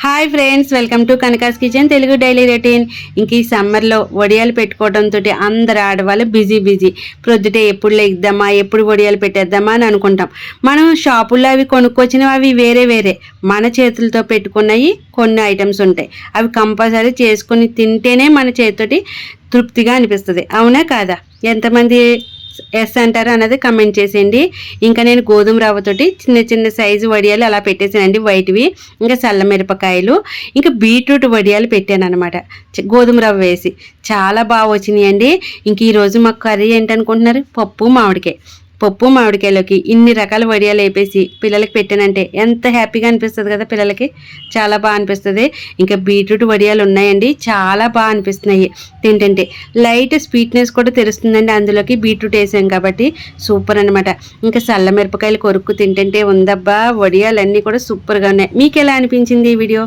Hi friends, welcome to Kanaka's kitchen Telugu daily routine. ఇంక ఈ సమ్మర్లో వడియాలు పెట్టుకోవడంతో అందరు ఆడవాళ్ళు బిజీ. ప్రొద్దుటే ఎప్పుడు లెగ్దామా, ఎప్పుడు వడియాలు పెట్టేద్దామా అని అనుకుంటాం. మనం షాపుల్లో అవి కొనుక్కొచ్చినవి అవి వేరే మన చేతులతో పెట్టుకున్నవి కొన్ని ఐటమ్స్ ఉంటాయి. అవి కంపల్సరీ చేసుకుని తింటేనే మన చేతితోటి తృప్తిగా అనిపిస్తుంది. అవునా కాదా? ఎంతమంది ఎస్ అంటారు అన్నది కమెంట్ చేసేయండి. ఇంకా నేను గోధుమ రవ్వతోటి చిన్న సైజు వడియాలు అలా పెట్టేసానండి, వైట్వి. ఇంకా చల్ల మిరపకాయలు, ఇంకా బీట్రూట్ వడియాలు పెట్టాను అనమాట గోధుమ రవ్వ వేసి. చాలా బాగా వచ్చినాయండి. ఇంక ఈరోజు మాకు కర్రీ ఏంటనుకుంటున్నారు? పప్పు మామిడికాయలోకి ఇన్ని రకాల వడియాలు వేపేసి పిల్లలకి పెట్టానంటే ఎంత హ్యాపీగా అనిపిస్తుంది కదా పిల్లలకి. చాలా బాగా అనిపిస్తుంది. ఇంకా బీట్రూట్ వడియాలు ఉన్నాయండి, చాలా బాగా అనిపిస్తున్నాయి తింటుంటే. లైట్ స్వీట్నెస్ కూడా తెలుస్తుందండి అందులోకి బీట్రూట్ వేసాం కాబట్టి. సూపర్ అనమాట. ఇంకా చల్ల మిరపకాయలు కొరుక్కు తింటుంటే ఉందబ్బా, వడియాలన్నీ కూడా సూపర్గా ఉన్నాయి. మీకు ఎలా అనిపించింది ఈ వీడియో?